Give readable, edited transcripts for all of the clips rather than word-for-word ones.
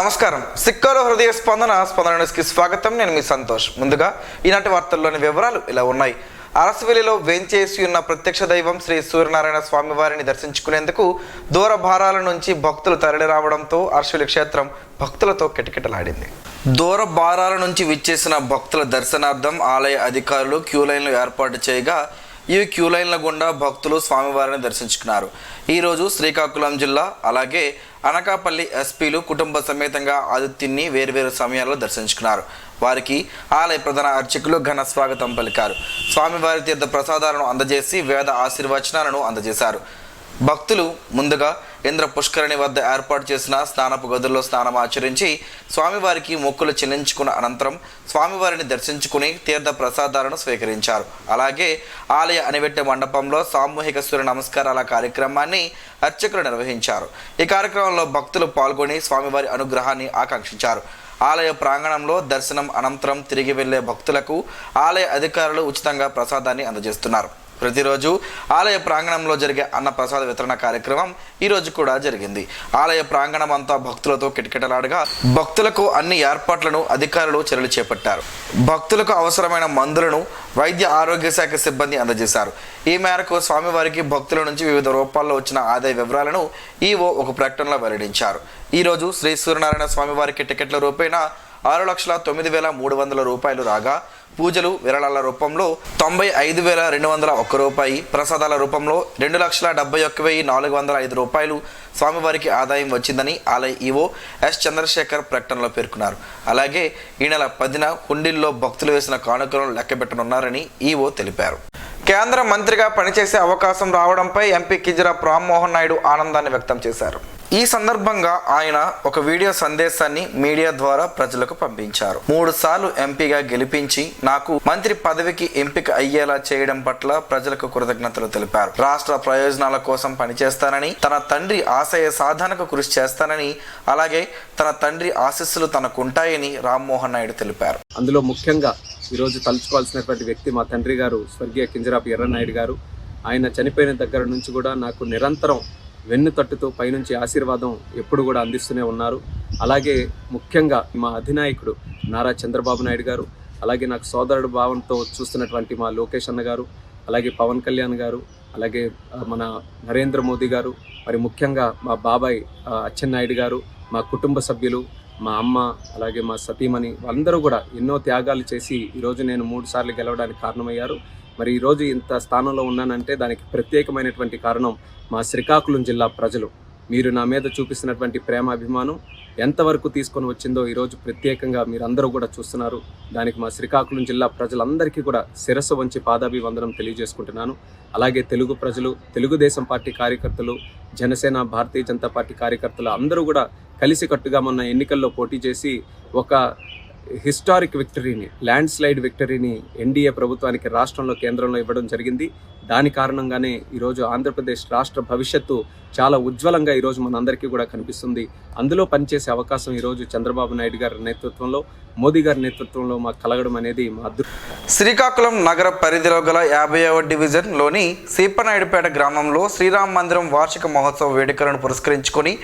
నమస్కారం. సిక్కాలో హృదయ స్పందన న్యూస్కి స్వాగతం. నేను మీ సంతోష్. ముందుగా ఈనాటి వార్తల్లోని వివరాలు ఇలా ఉన్నాయి. అరసవెల్లిలో వేంచేసి ఉన్న ప్రత్యక్ష దైవం శ్రీ సూర్యనారాయణ స్వామివారిని దర్శించుకునేందుకు దూర భారాల నుంచి భక్తులు తరలి రావడంతో అరసవెల్లి క్షేత్రం భక్తులతో కిటకిటలాడింది. దూర భారాల నుంచి విచ్చేసిన భక్తుల దర్శనార్థం ఆలయ అధికారులు క్యూ లైన్లు ఏర్పాటు చేయగా ఈ క్యూ లైన్ల గుండా భక్తులు స్వామివారిని దర్శించుకున్నారు. ఈరోజు శ్రీకాకుళం జిల్లా అలాగే అనకాపల్లి ఎస్పీలు కుటుంబ సమేతంగా ఆదిత్యుని వేర్వేరు సమయాల్లో దర్శించుకున్నారు. వారికి ఆలయ ప్రధాన అర్చకులు ఘన స్వాగతం పలికారు. స్వామివారి తీర్థ ప్రసాదాలను అందజేసి వేద ఆశీర్వచనాలను అందజేశారు. భక్తులు ముందుగా ఇంద్ర పుష్కరిణి వద్ద ఏర్పాటు చేసిన స్నానపు గదుల్లో స్నానం ఆచరించి స్వామివారికి మొక్కులు చెల్లించుకున్న అనంతరం స్వామివారిని దర్శించుకుని తీర్థ ప్రసాదాలను స్వీకరించారు. అలాగే ఆలయ అనివెట్టె మండపంలో సామూహిక సూర్య నమస్కారాల కార్యక్రమాన్ని అర్చకులు నిర్వహించారు. ఈ కార్యక్రమంలో భక్తులు పాల్గొని స్వామివారి అనుగ్రహాన్ని ఆకాంక్షించారు. ఆలయ ప్రాంగణంలో దర్శనం అనంతరం తిరిగి వెళ్లే భక్తులకు ఆలయ అధికారులు ఉచితంగా ప్రసాదాన్ని అందజేస్తున్నారు. ప్రతిరోజు ఆలయ ప్రాంగణంలో జరిగే అన్న ప్రసాద వితరణ కార్యక్రమం ఈరోజు కూడా జరిగింది. ఆలయ ప్రాంగణం అంతా భక్తులతో కిటకిటలాడగా భక్తులకు అన్ని ఏర్పాట్లను అధికారులు చర్యలు చేపట్టారు. భక్తులకు అవసరమైన మందులను వైద్య ఆరోగ్య శాఖ సిబ్బంది అందజేశారు. ఈ మేరకు స్వామివారికి భక్తుల నుంచి వివిధ రూపాల్లో వచ్చిన ఆదాయ వివరాలను ఈవో ఒక ప్రకటనలో వెల్లడించారు. ఈరోజు శ్రీ సూర్యనారాయణ స్వామివారికి టికెట్ల రూపేణ 6,09,300 రూపాయలు రాగా పూజలు విరాళాల రూపంలో 95,201 రూపాయి, ప్రసాదాల రూపంలో 2,71,405 రూపాయలు స్వామివారికి ఆదాయం వచ్చిందని ఆలయ ఈవో ఎస్ చంద్రశేఖర్ ప్రకటనలో పేర్కొన్నారు. అలాగే ఈ నెల 10న హుండీల్లో భక్తులు వేసిన కానుకలను లెక్కబెట్టనున్నారని ఈవో తెలిపారు. కేంద్ర మంత్రిగా పనిచేసే అవకాశం రావడంపై ఎంపీ కింజరాపు రామ్మోహన్ నాయుడు ఆనందాన్ని వ్యక్తం చేశారు. ఈ సందర్భంగా ఆయన ఒక వీడియో సందేశాన్ని మీడియా ద్వారా ప్రజలకు పంపించారు. 3 సార్లు ఎంపీగా గెలిపించి నాకు మంత్రి పదవికి ఎంపిక అయ్యేలా చేయడం పట్ల ప్రజలకు కృతజ్ఞతలు తెలిపారు. రాష్ట్ర ప్రయోజనాల కోసం పనిచేస్తానని, తన తండ్రి ఆశయ సాధనకు కృషి చేస్తానని, అలాగే తన తండ్రి ఆశీస్సులు తనకుంటాయని రామ్మోహన్ నాయుడు తెలిపారు. అందులో ముఖ్యంగా ఈరోజు తలుచుకోవాల్సినటువంటి వ్యక్తి మా తండ్రి గారు స్వర్గీయ కింజరాపు ఎర్రనాయుడు గారు. ఆయన చనిపోయిన దగ్గర నుంచి కూడా నాకు నిరంతరం వెన్ను తట్టుతూ పైనుంచి ఆశీర్వాదం ఎప్పుడు కూడా అందిస్తూనే ఉన్నారు. అలాగే ముఖ్యంగా మా అధినాయకుడు నారా చంద్రబాబు నాయుడు గారు, అలాగే నాకు సోదరుడు భావంతో చూస్తున్నటువంటి మా లోకేష్ అన్న గారు, అలాగే పవన్ కళ్యాణ్ గారు, అలాగే మన నరేంద్ర మోదీ గారు, మరి ముఖ్యంగా మా బాబాయ్ అచ్చెన్నాయుడు గారు, మా కుటుంబ సభ్యులు, మా అమ్మ, అలాగే మా సతీమణి, వాళ్ళందరూ కూడా ఎన్నో త్యాగాలు చేసి ఈరోజు నేను 3 సార్లు గెలవడానికి కారణమయ్యారు. మరి ఈరోజు ఇంత స్థానంలో ఉన్నానంటే దానికి ప్రత్యేకమైనటువంటి కారణం మా శ్రీకాకుళం జిల్లా ప్రజలు. మీరు నా మీద చూపిస్తున్నటువంటి ప్రేమ అభిమానం ఎంతవరకు తీసుకొని వచ్చిందో ఈరోజు ప్రత్యేకంగా మీరందరూ కూడా చూస్తున్నారు. దానికి మా శ్రీకాకుళం జిల్లా ప్రజలందరికీ కూడా శిరస్సు వంచి పాదాభివందనం తెలియజేసుకుంటున్నాను. అలాగే తెలుగు ప్రజలు, తెలుగుదేశం పార్టీ కార్యకర్తలు, జనసేన, భారతీయ జనతా పార్టీ కార్యకర్తలు అందరూ కూడా కలిసికట్టుగా మొన్న ఎన్నికల్లో పోటీ చేసి ఒక హిస్టారిక్ విక్టరీని, ల్యాండ్ స్లైడ్ విక్టరీని ఎన్డీఏ ప్రభుత్వానికి రాష్ట్రంలో, కేంద్రంలో ఇవ్వడం జరిగింది. దాని కారణంగానే ఈరోజు ఆంధ్రప్రదేశ్ రాష్ట్ర భవిష్యత్తు చాలా ఉజ్వలంగా ఈరోజు మనందరికీ కూడా కనిపిస్తుంది. అందులో పనిచేసే అవకాశం ఈరోజు చంద్రబాబు నాయుడు గారి నేతృత్వంలో, మోదీ గారి నేతృత్వంలో మాకు కలగడం అనేది మా అదృష్టం. శ్రీకాకుళం నగర పరిధిలో గల 50వ డివిజన్లోని సీపనాయుడుపేట గ్రామంలో శ్రీరామ మందిరం వార్షిక మహోత్సవ వేడుకలను పురస్కరించుకొని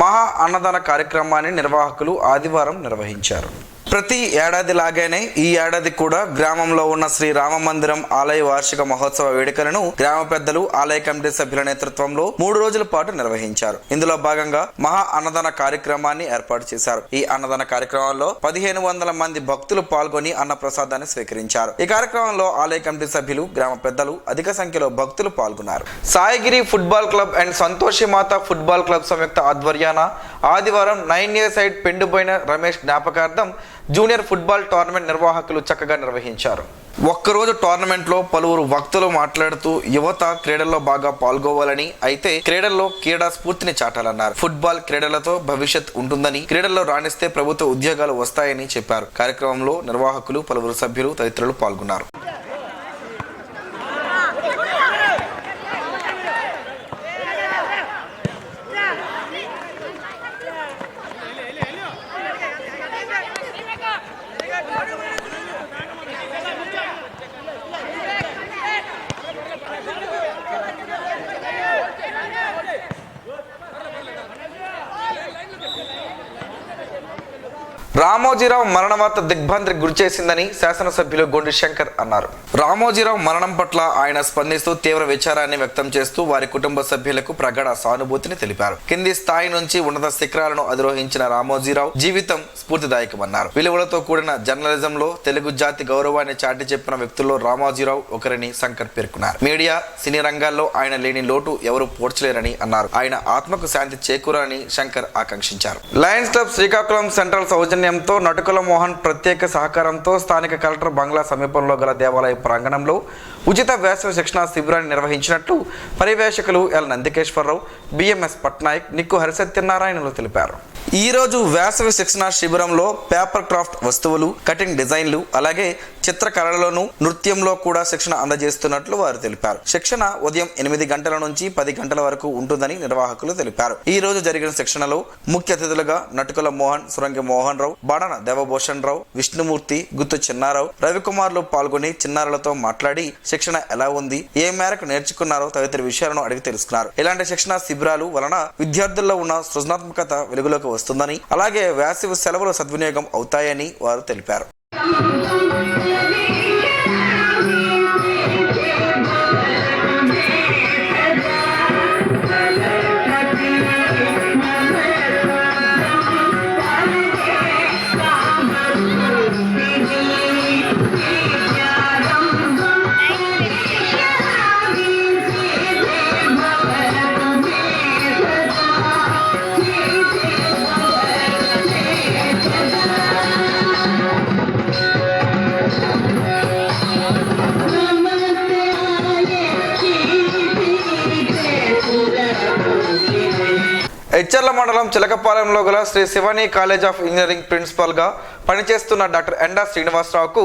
మహా అన్నదాన కార్యక్రమాన్ని నిర్వాహకులు ఆదివారం నిర్వహించారు. ప్రతి ఏడాది లాగానే ఈ ఏడాది కూడా గ్రామంలో ఉన్న శ్రీ రామ మందిరం ఆలయ వార్షిక మహోత్సవ వేడుకలను గ్రామ పెద్దలు, ఆలయ కమిటీ సభ్యుల నేతృత్వంలో 3 రోజుల పాటు నిర్వహించారు. ఇందులో భాగంగా మహా అన్నదాన కార్యక్రమాన్ని ఏర్పాటు చేశారు. ఈ అన్నదాన కార్యక్రమంలో 1500 మంది భక్తులు పాల్గొని అన్న ప్రసాదాన్ని స్వీకరించారు. ఈ కార్యక్రమంలో ఆలయ కమిటీ సభ్యులు, గ్రామ పెద్దలు, అధిక సంఖ్యలో భక్తులు పాల్గొన్నారు. సాయిగిరి football club and Santoshi Mata football club సంయుక్త ఆధ్వర్యాన ఆదివారం 9 year సైడ్ పెండుబోయిన రమేష్ జ్ఞాపకార్థం జూనియర్ ఫుట్బాల్ టోర్నమెంట్ నిర్వాహకులు చక్కగా నిర్వహించారు. ఒక్కరోజు టోర్నమెంట్లో పలువురు వక్తలు మాట్లాడుతూ యువత క్రీడల్లో బాగా పాల్గొవాలని, అయితే క్రీడల్లో క్రీడా స్ఫూర్తిని చాటాలన్నారు. ఫుట్బాల్ క్రీడలతో భవిష్యత్ ఉంటుందని, క్రీడల్లో రాణిస్తే ప్రభుత్వ ఉద్యోగాలు వస్తాయని చెప్పారు. కార్యక్రమంలో నిర్వాహకులు, పలువురు సభ్యులు తదితరులు పాల్గొన్నారు. రామోజీరావు మరణ వార్త దిగ్భ్రాంతికి గురిచేసిందని శాసనసభ్యులు గొండి శంకర్ అన్నారు. రామోజీరావు మరణం పట్ల ఆయన స్పందిస్తూ తీవ్ర విచారాన్ని వ్యక్తం చేస్తూ వారి కుటుంబ సభ్యులకు ప్రగాఢ సానుభూతిని తెలిపారు. కింది స్థాయి నుంచి ఉన్నత శిఖరాలను అధిరోహించిన రామోజీరావు జీవితం స్ఫూర్తిదాయకమన్నారు. విలువలతో కూడిన జర్నలిజంలో తెలుగు జాతి గౌరవాన్ని చాటి చెప్పిన వ్యక్తుల్లో రామోజీరావు ఒకరిని శంకర్ పేర్కొన్నారు. మీడియా, సినీ రంగాల్లో ఆయన లేని లోటు ఎవరు పోడ్చలేరని అన్నారు. ఆయన ఆత్మకు శాంతి చేకూరాలని శంకర్ ఆకాంక్షించారు. లయన్స్ క్లబ్ శ్రీకాకుళం సెంట్రల్ సౌజన్యంతో నటుకుల మోహన్ ప్రత్యేక సహకారంతో స్థానిక కలెక్టర్ బంగ్లా సమీపంలో గల దేవాలయ ప్రాంగణంలో ఉచిత వేసవి శిక్షణ శిబిరాన్ని నిర్వహించినట్లు పర్యవేక్షకులు ఎల్ నందికేశ్వరరావు, బిఎంఎస్ పట్నాయక్, నిక్కు హరిసత్యనారాయణలు తెలిపారు. ఈ రోజు వేసవి శిక్షణ శిబిరంలో పేపర్ క్రాఫ్ట్ వస్తువులు, కటింగ్ డిజైన్లు, అలాగే చిత్రకళలోను నృత్యంలో కూడా శిక్షణ అందజేస్తున్నట్లు వారు తెలిపారు. శిక్షణ ఉదయం 8 గంటల నుంచి 10 గంటల వరకు ఉంటుందని నిర్వాహకులు తెలిపారు. ఈ రోజు జరిగిన శిక్షణలో ముఖ్య అతిథులుగా నటుకుల మోహన్, సురంగి మోహన్ రావు, బాడన దేవభూషణ్ రావు, విష్ణుమూర్తి, గుత్తు చిన్నారావు, రవికుమార్లు పాల్గొని చిన్నారులతో మాట్లాడి శిక్షణ ఎలా ఉంది, ఏ మేరకు నేర్చుకున్నారో తదితర విషయాలను అడిగి తెలుసుకున్నారు. ఇలాంటి శిక్షణ శిబిరాలు వలన విద్యార్థుల్లో ఉన్న సృజనాత్మకత వెలుగులోకి వస్తుందని, అలాగే వేసవి సెలవులు సద్వినియోగం అవుతాయని వారు తెలిపారు. హెచ్చర్ల మండలం చిలకపాలెంలో గల Sri Shivani college of engineering ప్రిన్సిపల్గా పనిచేస్తున్న డాక్టర్ ఎండా శ్రీనివాసరావుకు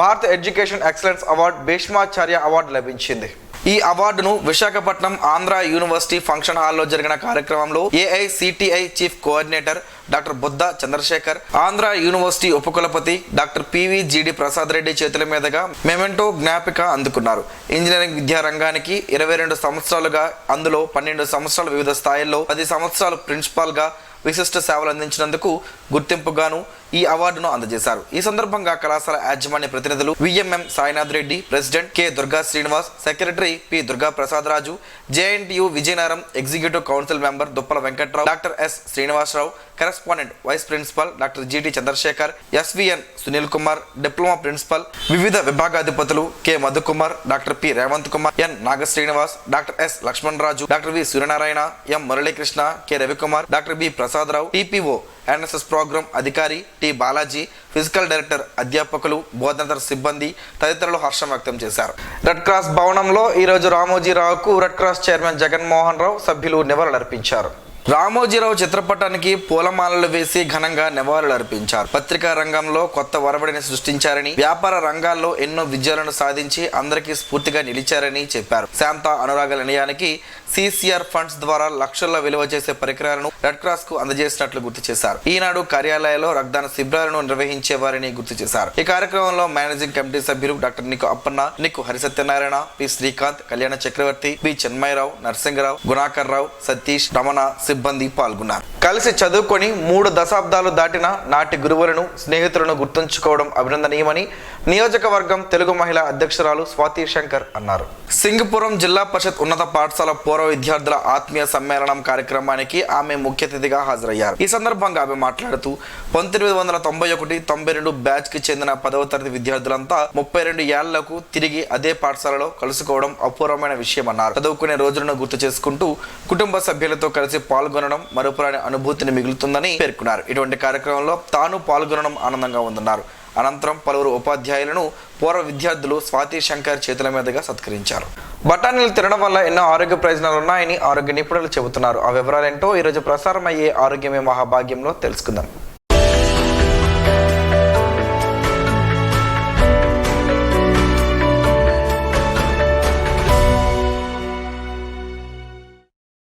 Bharat education excellence award Bhishmacharya award లభించింది. ఈ అవార్డును విశాఖపట్నం ఆంధ్ర యూనివర్సిటీ ఫంక్షన్ హాల్లో జరిగిన కార్యక్రమంలో AICTE chief coordinator doctor Buddha Chandrasekhar, Andhra university ఉపకులపతి డాక్టర్ పివిజిడి ప్రసాద్ రెడ్డి చేతుల మీదుగా మెమెంటో జ్ఞాపిక అందుకున్నారు. ఇంజనీరింగ్ విద్యారంగానికి 22 సంవత్సరాలుగా, అందులో 12 సంవత్సరాలు వివిధ స్థాయిల్లో, 10 సంవత్సరాలు ప్రిన్సిపాల్గా విశిష్ట సేవలు అందించినందుకు గుర్తింపుగాను ఈ అవార్డును అందజేశారు. ఈ సందర్భంగా కళాశాల యాజమాన్య ప్రతినిధులు VMM Sainath Reddy, president K Durga Srinivas, secretary P Durga Prasad Raju, JNTU Vizianagaram executive council member Duppala Venkatrao, doctor S Srinivasarao, correspondent vice principal doctor GT Chandrasekhar, SVN Sunil Kumar, diploma principal, వివిధ విభాగాధిపతులు K Madhukumar, doctor P Revanth Kumar, N Naga Srinivas, doctor S Laxman Raju, doctor V Suryanarayana, M Muralikrishna, K Ravikumar, doctor B Prasadarao, TPO NSS program అధికారి T Balaji, physical director, అధ్యాపకులు, బోధనేతర సిబ్బంది తదితరులు హర్షం వ్యక్తం చేశారు. Red cross భవనంలో ఈరోజు రామోజీరావుకు red cross chairman Jaganmohan Rao సభ్యులు నివాళులర్పించారు. రామోజీరావు చిత్రపటానికి పూలమాలలు వేసి ఘనంగా నివాళులర్పించారు. పత్రికా రంగంలో కొత్త ఒరవడిని సృష్టించారని, వ్యాపార రంగాల్లో ఎన్నో విజయాలను సాధించి అందరికీ స్ఫూర్తిగా నిలిచారని చెప్పారు. శాంత అనురాగ నిలయానికి సిసిఆర్ ఫండ్స్ ద్వారా లక్షల్లో విలువ చేసే పరికరాలను రెడ్ క్రాస్ కు అందజేసినట్లు గుర్తు చేశారు. ఈనాడు కార్యాలయాల్లో రక్తదాన శిబిరాలను నిర్వహించేవారని గుర్తు చేశారు. ఈ కార్యక్రమంలో మేనేజింగ్ కమిటీ సభ్యులు డాక్టర్ నిక్కు అప్పన్న, నిక్కు హరిసత్యనారాయణ, పి శ్రీకాంత్, కళ్యాణ చక్రవర్తి, బి చిన్మయరావు, నరసింగరావు, గుణాకర్ రావు, సతీష్, రమణ సిబ్బంది పాల్గొన్నారు. కలిసి చదువుకొని 3 దశాబ్దాలు దాటిన నాటి గురువులను, స్నేహితులను గుర్తుంచుకోవడం అభినందనీయమని నియోజకవర్గం తెలుగు మహిళా అధ్యక్షురాలు స్వాతి శంకర్ అన్నారు. సింగపురం జిల్లా పరిషత్ ఉన్నత పాఠశాల పూర్వ విద్యార్థుల ఆత్మీయ సమ్మేళనం కార్యక్రమానికి ఆమె ముఖ్య అతిథిగా హాజరయ్యారు. ఈ సందర్భంగా ఆమె మాట్లాడుతూ 1991-92 బ్యాచ్ కి చెందిన 10వ తరగతి విద్యార్థులంతా 32 ఏళ్లకు తిరిగి అదే పాఠశాలలో కలుసుకోవడం అపూర్వమైన విషయమన్నారు. చదువుకునే రోజులను గుర్తు చేసుకుంటూ కుటుంబ సభ్యులతో కలిసి పాల్గొనడం మరుపురాని అనుభూతిని మిగులుతుందని పేర్కొన్నారు. ఇటువంటి కార్యక్రమంలో తాను పాల్గొనడం ఆనందంగా ఉందన్నారు. అనంతరం పలువురు ఉపాధ్యాయులను పూర్వ విద్యార్థులు స్వాతి శంకర్ చేతుల మీదుగా సత్కరించారు. బఠానీలు తినడం వల్ల ఎన్నో ఆరోగ్య ప్రయోజనాలు ఉన్నాయని ఆరోగ్య నిపుణులు చెబుతున్నారు. ఆ వివరాలేంటో ఈరోజు ప్రసారం అయ్యే ఆరోగ్యమే మహాభాగ్యంలో తెలుసుకుందాం.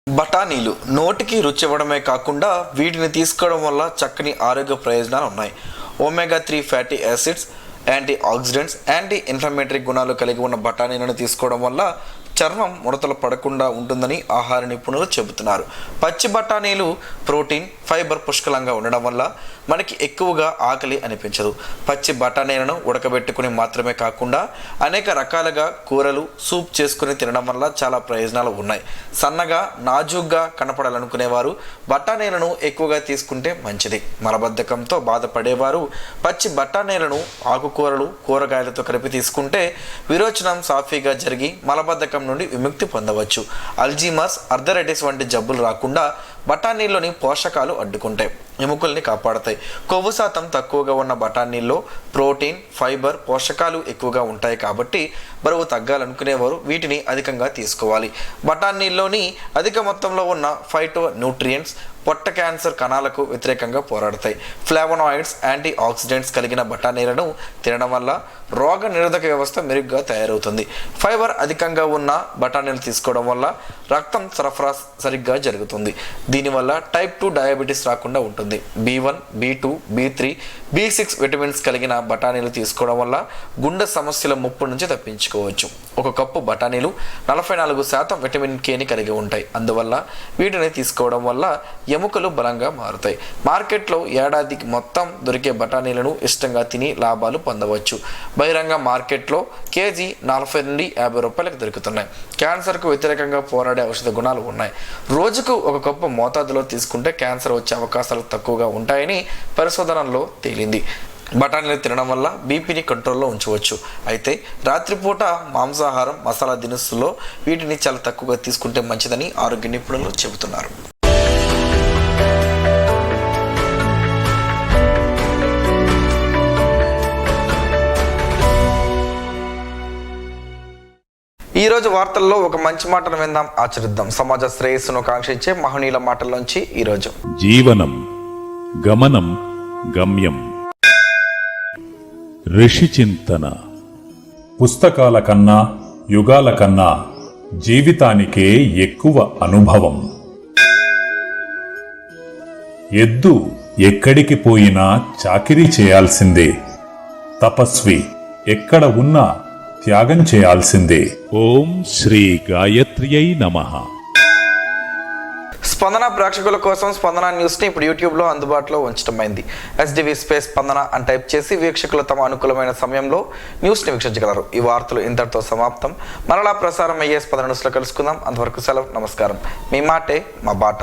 బఠానీలు నోటికి రుచి ఇవ్వడమే కాకుండా వీటిని తీసుకోవడం వల్ల చక్కని ఆరోగ్య ప్రయోజనాలు ఉన్నాయి. Omega 3 fatty acids, antioxidants, anti inflammatory గుణాలు కలిగి ఉన్న బఠానీలను తీసుకోవడం వల్ల చర్మం ముడతలు పడకుండా ఉంటుందని ఆహార నిపుణులు చెబుతున్నారు. పచ్చి బఠానీలు ప్రోటీన్, ఫైబర్ పుష్కలంగా ఉండడం వల్ల మనకి ఎక్కువగా ఆకలి అనిపించదు. పచ్చి బఠానీలను ఉడకబెట్టుకుని మాత్రమే కాకుండా అనేక రకాలుగా కూరలు, సూప్ చేసుకుని తినడం వల్ల చాలా ప్రయోజనాలు ఉన్నాయి. సన్నగా నాజూగ్గా కనపడాలనుకునేవారు బఠానీలను ఎక్కువగా తీసుకుంటే మంచిది. మలబద్ధకంతో బాధపడేవారు పచ్చి బఠానీలను ఆకుకూరలు, కూరగాయలతో కలిపి తీసుకుంటే విరోచనం సాఫీగా జరిగి మలబద్ధకం నుండి విముక్తి పొందవచ్చు. అల్జీమర్స్, అర్థరైటిస్ వంటి జబ్బులు రాకుండా బఠానీల్లోని పోషకాలు అడ్డుకుంటాయి, ఎముకల్ని కాపాడతాయి. కొవ్వు శాతం తక్కువగా ఉన్న బఠానీల్లో ప్రోటీన్, ఫైబర్, పోషకాలు ఎక్కువగా ఉంటాయి కాబట్టి బరువు తగ్గాలనుకునేవారు వీటిని అధికంగా తీసుకోవాలి. బఠానీల్లోని అధిక మొత్తంలో ఉన్న ఫైటో న్యూట్రియంట్స్ పొట్ట క్యాన్సర్ కణాలకు వ్యతిరేకంగా పోరాడతాయి. ఫ్లావోనాయిడ్స్, యాంటీ ఆక్సిడెంట్స్ కలిగిన బఠానీలను తినడం వల్ల రోగ నిరోధక వ్యవస్థ మెరుగ్గా తయారవుతుంది. ఫైబర్ అధికంగా ఉన్న బఠానీలు తీసుకోవడం వల్ల రక్తం సరఫరా సరిగ్గా జరుగుతుంది. దీనివల్ల టైప్ 2 డయాబెటీస్ రాకుండా ఉంటుంది. B1, B2, B3, B6 vitamins కలిగిన బఠానీలు తీసుకోవడం వల్ల గుండె సమస్యల ముప్పు నుంచి తప్పించుకోవచ్చు. ఒక కప్పు బఠానీలు 44% విటమిన్ Kని కలిగి ఉంటాయి. అందువల్ల వీటిని తీసుకోవడం వల్ల ఎముకలు బలంగా మారుతాయి. మార్కెట్లో ఏడాదికి మొత్తం దొరికే బఠానీలను ఇష్టంగా తిని లాభాలు పొందవచ్చు. బహిరంగ మార్కెట్లో కేజీ 40 నుండి 50 రూపాయలకు దొరుకుతున్నాయి. క్యాన్సర్కు వ్యతిరేకంగా పోరాడే ఔషధ గుణాలు ఉన్నాయి. రోజుకు ఒక కప్పు మోతాదులో తీసుకుంటే క్యాన్సర్ వచ్చే అవకాశాలు తక్కువగా ఉంటాయని పరిశోధనల్లో తేలింది. బఠానీలు తినడం వల్ల బీపీని కంట్రోల్లో ఉంచవచ్చు. అయితే రాత్రిపూట మాంసాహారం, మసాలా దినుసుల్లో వీటిని చాలా తక్కువగా తీసుకుంటే మంచిదని ఆరోగ్య నిపుణులు చెబుతున్నారు. ఈ రోజు వార్తల్లో ఒక మంచి మాటను విందాం, ఆచరిద్దాం. సమాజ శ్రేయస్సును కాంక్షించే మహనీయుల మాటల్లోంచి ఈరోజు. జీవనం గమనం గమ్యం. ఋషి చింతన. పుస్తకాల కన్నా, యుగాల కన్నా జీవితానికే ఎక్కువ అనుభవం. ఎద్దు ఎక్కడికి పోయినా చాకిరీ చేయాల్సిందే. తపస్వి ఎక్కడ ఉన్నా త్యాగం చేయాల్సిందే. ఓం శ్రీ గాయత్ర్యై నమః. స్పందన ప్రేక్షకుల కోసం స్పందన న్యూస్ని ఇప్పుడు యూట్యూబ్లో అందుబాటులో ఉంచడమైంది. SDV స్పేస్ స్పందన అని టైప్ చేసి వీక్షకులు తమ అనుకూలమైన సమయంలో న్యూస్ని వీక్షించగలరు. ఈ వార్తలు ఇంతటితో సమాప్తం. మరలా ప్రసారం అయ్యే స్పందన న్యూస్లో కలుసుకుందాం. అంతవరకు సెలవు, నమస్కారం. మీ మాటే మా బాట.